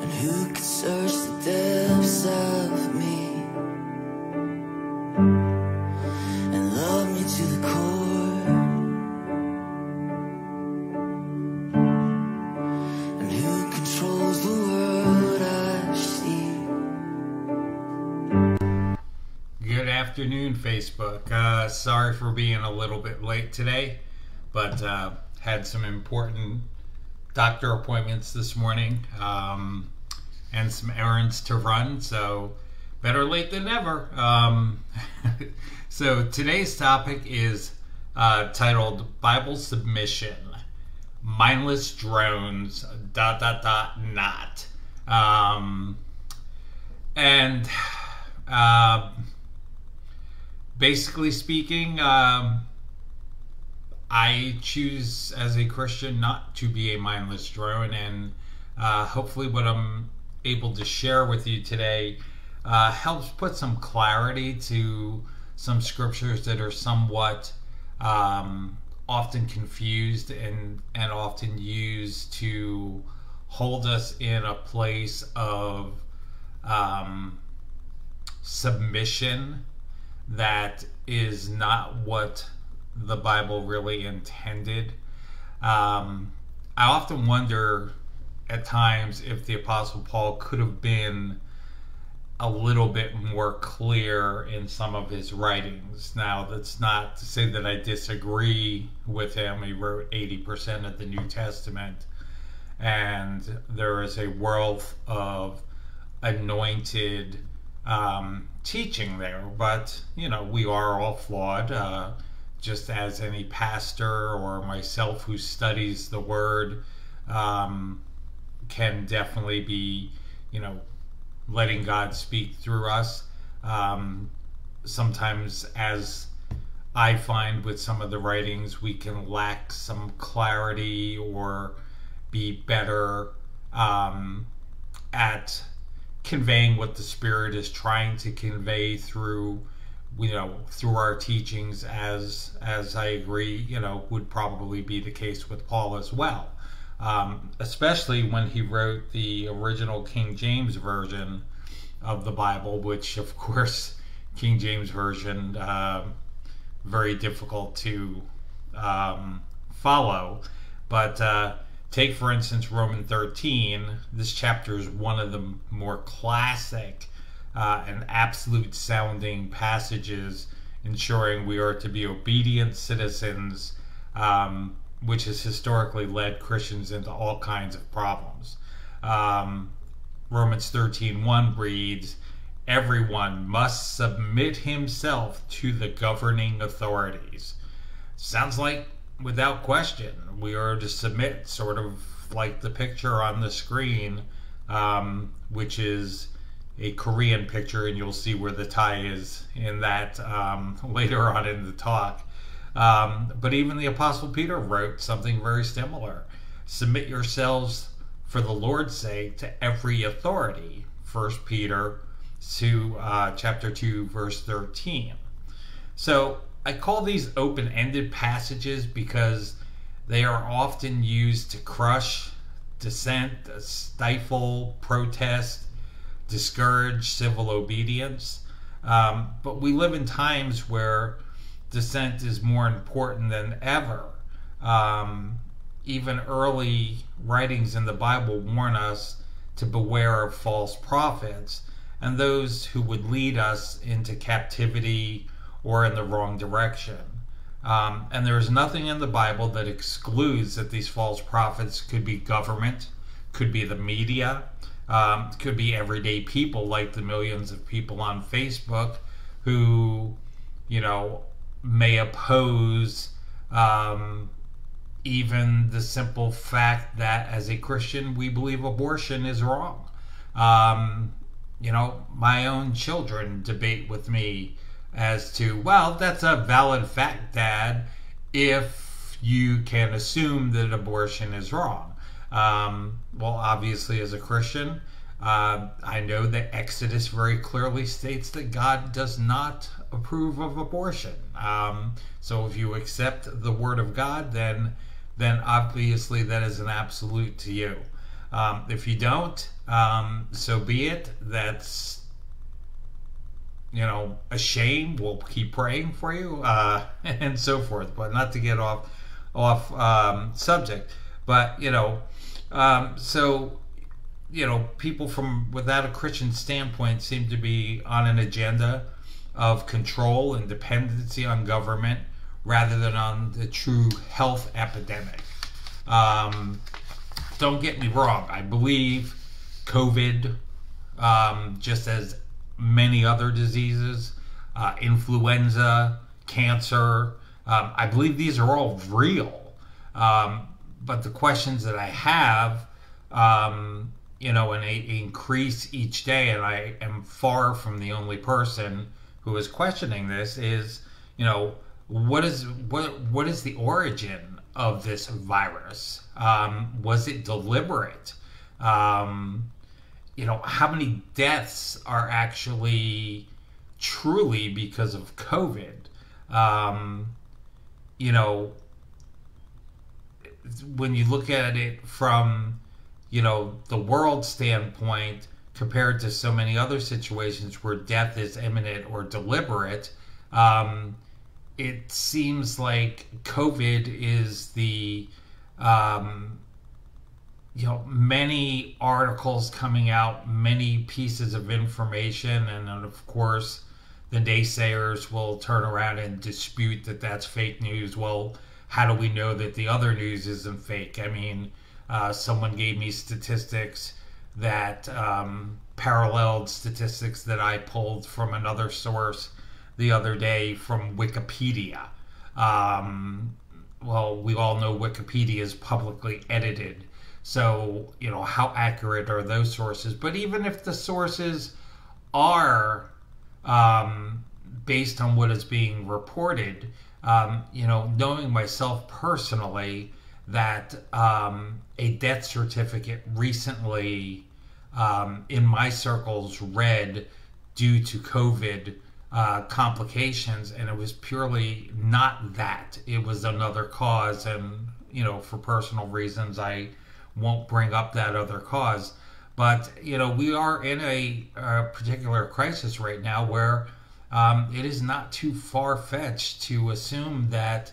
And who could search the depths of me and love me to the core? And who controls the world I see? Good afternoon, Facebook. Sorry for being a little bit late today, but had some important doctor appointments this morning and some errands to run, so better late than never. So today's topic is titled Bible Submission, Mindless Drones, ... not. Basically speaking, I choose as a Christian not to be a mindless drone, and hopefully what I'm able to share with you today helps put some clarity to some scriptures that are somewhat often confused and often used to hold us in a place of submission that is not what the Bible really intended. I often wonder at times if the Apostle Paul could have been a little bit more clear in some of his writings. Now, that's not to say that I disagree with him. He wrote 80% of the New Testament, and there is a wealth of anointed teaching there, but we are all flawed, just as any pastor or myself who studies the Word can definitely be letting God speak through us. Sometimes, as I find with some of the writings, we can lack some clarity or be better at conveying what the Spirit is trying to convey through our teachings, as I agree would probably be the case with Paul as well, especially when he wrote the original King James version of the Bible, which of course King James version very difficult to follow, but take, for instance, Romans 13. This chapter is one of the more classic and absolute sounding passages ensuring we are to be obedient citizens, which has historically led Christians into all kinds of problems. Romans 13:1 reads, "Everyone must submit himself to the governing authorities." Sounds like, without question, we are to submit, sort of like the picture on the screen, which is a Korean picture, and you'll see where the tie is in that later on in the talk. But even the Apostle Peter wrote something very similar. Submit yourselves for the Lord's sake to every authority. 1 Peter chapter 2, verse 13. So I call these open-ended passages because they are often used to crush dissent, stifle protest, discourage civil obedience. But we live in times where dissent is more important than ever. Even early writings in the Bible warn us to beware of false prophets and those who would lead us into captivity or in the wrong direction. And there is nothing in the Bible that excludes that these false prophets could be government, could be the media, could be everyday people like the millions of people on Facebook who, may oppose even the simple fact that as a Christian we believe abortion is wrong. My own children debate with me as to, well, that's a valid fact, Dad, if you can assume that abortion is wrong. Well, obviously, as a Christian, I know that Exodus very clearly states that God does not approve of abortion. So if you accept the Word of God, then obviously that is an absolute to you. If you don't, so be it. That's, a shame. We'll keep praying for you, and so forth. But not to get off subject. But so people from without a Christian standpoint seem to be on an agenda of control and dependency on government rather than on the true health epidemic. Don't get me wrong. I believe COVID, just as many other diseases, influenza, cancer, I believe these are all real. But the questions that I have, and they increase each day, and I am far from the only person who is questioning this, is, what is the origin of this virus? Was it deliberate? How many deaths are actually truly because of COVID? When you look at it from, the world standpoint, compared to so many other situations where death is imminent or deliberate, it seems like COVID is the, many articles coming out, many pieces of information, and then of course the naysayers will turn around and dispute that that's fake news. Well, how do we know that the other news isn't fake? I mean, someone gave me statistics that paralleled statistics that I pulled from another source the other day from Wikipedia. Well, we all know Wikipedia is publicly edited. So, how accurate are those sources? But even if the sources are based on what is being reported, knowing myself personally that a death certificate recently in my circles read due to COVID complications, and it was purely not that. It was another cause, and, for personal reasons, I won't bring up that other cause. But, we are in a particular crisis right now where it is not too far-fetched to assume that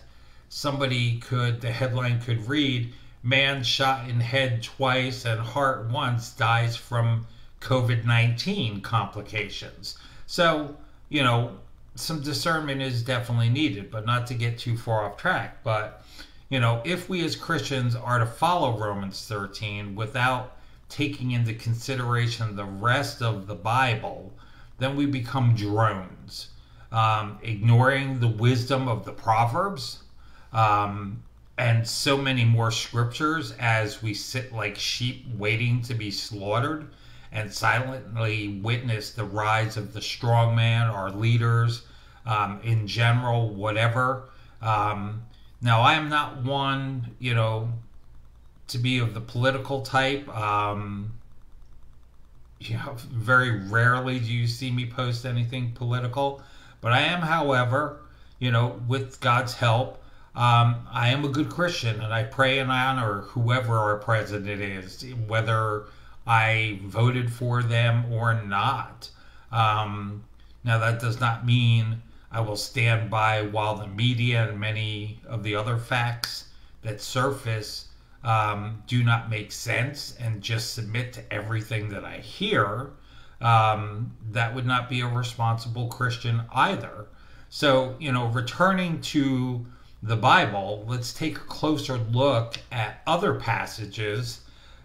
the headline could read, "Man shot in head twice and heart once dies from COVID-19 complications." So, some discernment is definitely needed, but not to get too far off track. But, if we as Christians are to follow Romans 13 without taking into consideration the rest of the Bible, then we become drones, ignoring the wisdom of the Proverbs, and so many more scriptures as we sit like sheep waiting to be slaughtered and silently witness the rise of the strong man, our leaders, in general, whatever. Now, I am not one, to be of the political type. Very rarely do you see me post anything political. But I am, however, with God's help, I am a good Christian, and I pray and I honor whoever our president is, whether I voted for them or not. Now, that does not mean I will stand by while the media and many of the other facts that surface do not make sense and just submit to everything that I hear. That would not be a responsible Christian either. So, returning to the Bible, let's take a closer look at other passages,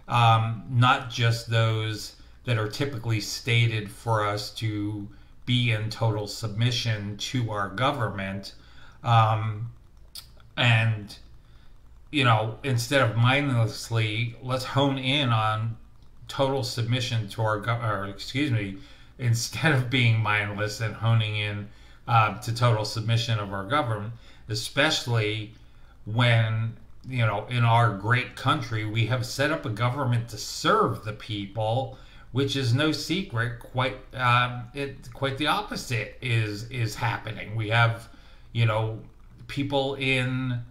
not just those that are typically stated for us to be in total submission to our government. And, instead of mindlessly, let's hone in on total submission to our instead of being mindless and honing in to total submission of our government, especially when, in our great country, we have set up a government to serve the people, which is no secret. Quite the opposite is happening. We have, people in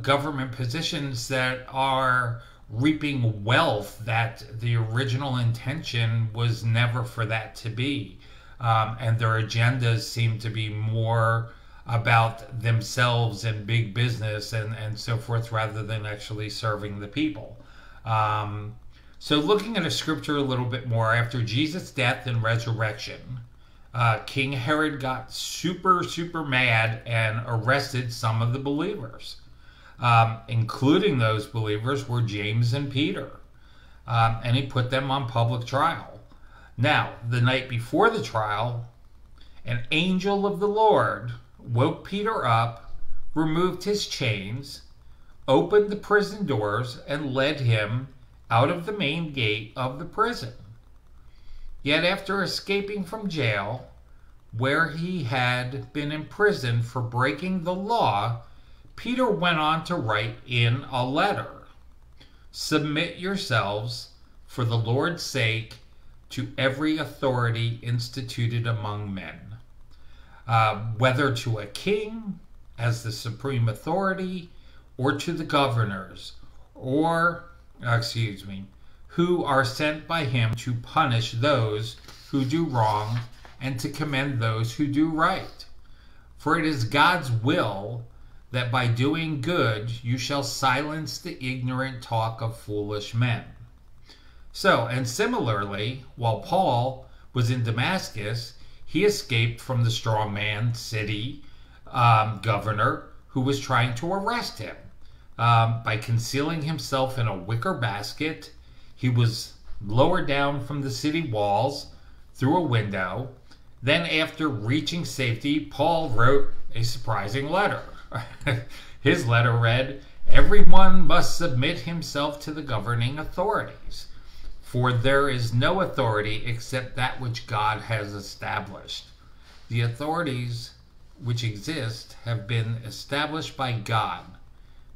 government positions that are reaping wealth that the original intention was never for that to be. And their agendas seem to be more about themselves and big business and so forth rather than actually serving the people. So looking at a scripture a little bit more, after Jesus' death and resurrection, King Herod got super mad and arrested some of the believers. Including those believers were James and Peter. And he put them on public trial. Now, the night before the trial, an angel of the Lord woke Peter up, removed his chains, opened the prison doors, and led him out of the main gate of the prison. Yet after escaping from jail, where he had been imprisoned for breaking the law, Peter went on to write in a letter, "Submit yourselves, for the Lord's sake, to every authority instituted among men, whether to a king as the supreme authority, or to the governors, who are sent by him to punish those who do wrong and to commend those who do right. For it is God's will that by doing good you shall silence the ignorant talk of foolish men." So, and similarly, while Paul was in Damascus, he escaped from the strongman city governor who was trying to arrest him. By concealing himself in a wicker basket, he was lowered down from the city walls through a window. Then, after reaching safety, Paul wrote a surprising letter. His letter read, "Everyone must submit himself to the governing authorities, for there is no authority except that which God has established. The authorities which exist have been established by God.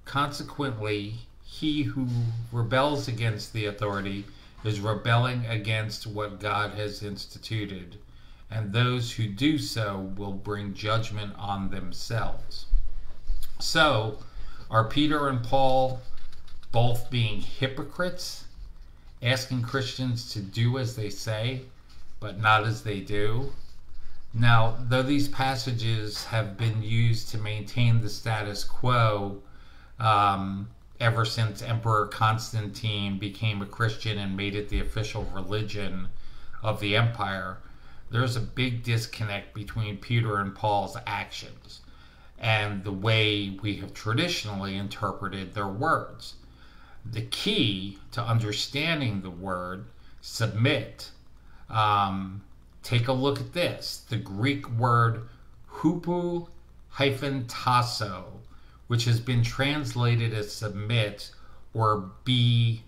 Consequently, he who rebels against the authority is rebelling against what God has instituted, and those who do so will bring judgment on themselves." So, are Peter and Paul both being hypocrites, asking Christians to do as they say, but not as they do? Now, though these passages have been used to maintain the status quo ever since Emperor Constantine became a Christian and made it the official religion of the empire, there's a big disconnect between Peter and Paul's actions and the way we have traditionally interpreted their words. The key to understanding the word submit, take a look at this. The Greek word hupo-tasso, which has been translated as submit or be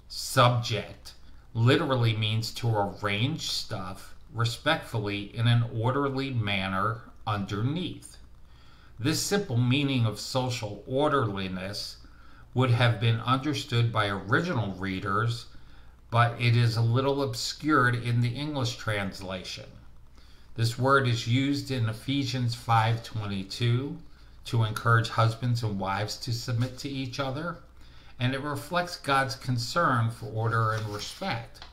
subject, literally means to arrange stuff respectfully in an orderly manner underneath. This simple meaning of social orderliness would have been understood by original readers, but it is a little obscured in the English translation. This word is used in Ephesians 5:22 to encourage husbands and wives to submit to each other, and it reflects God's concern for order and respect.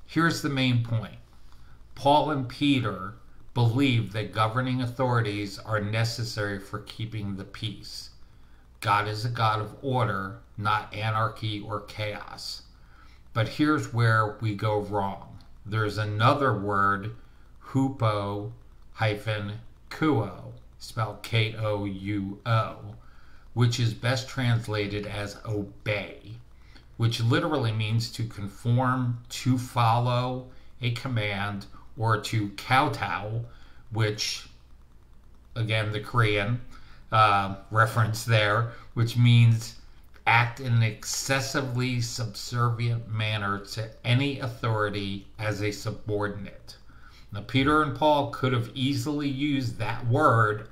Here's the main point. Paul and Peter believe that governing authorities are necessary for keeping the peace. God is a God of order, not anarchy or chaos. But here's where we go wrong. There's another word, hupo-kuo, spelled K-O-U-O, which is best translated as obey, which literally means to conform, to follow a command, or to kowtow, which, again, the Korean reference there, which means act in an excessively subservient manner to any authority as a subordinate. Now, Peter and Paul could have easily used that word,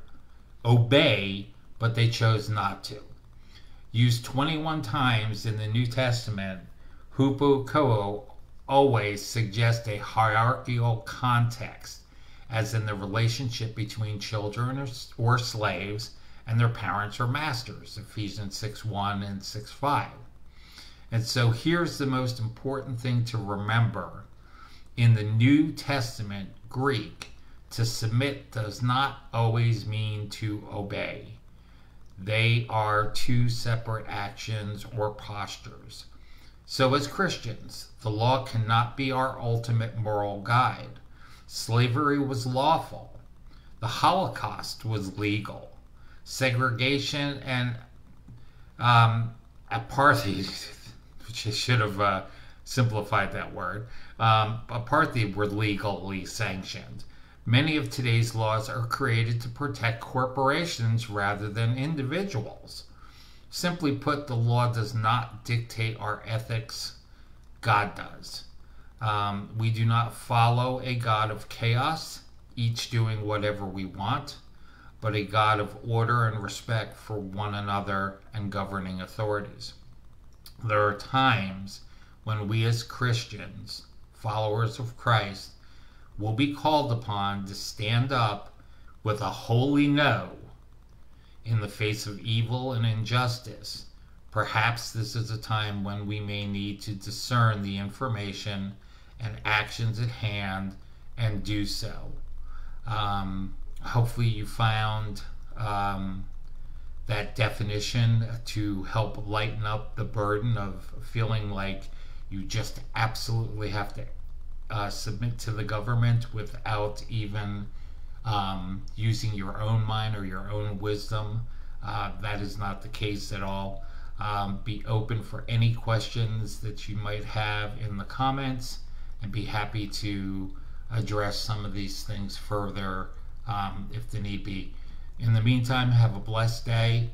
obey, but they chose not to. Used 21 times in the New Testament, hupo-kuo always suggests a hierarchical context, as in the relationship between children or slaves and their parents or masters, Ephesians 6:1 and 6:5. And so here's the most important thing to remember. In the New Testament Greek, to submit does not always mean to obey. They are two separate actions or postures. So as Christians, the law cannot be our ultimate moral guide. Slavery was lawful. The Holocaust was legal. Segregation and apartheid, which I should have simplified that word, apartheid were legally sanctioned. Many of today's laws are created to protect corporations rather than individuals. Simply put, the law does not dictate our ethics. God does. We do not follow a God of chaos, each doing whatever we want, but a God of order and respect for one another and governing authorities. There are times when we as Christians, followers of Christ, will be called upon to stand up with a holy no in the face of evil and injustice. Perhaps this is a time when we may need to discern the information and actions at hand and do so. Hopefully you found that definition to help lighten up the burden of feeling like you just absolutely have to submit to the government without even using your own mind or your own wisdom. That is not the case at all. Be open for any questions that you might have in the comments, and be happy to address some of these things further if the need be. In the meantime, have a blessed day.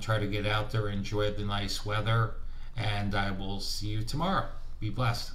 Try to get out there, enjoy the nice weather, and I will see you tomorrow. Be blessed.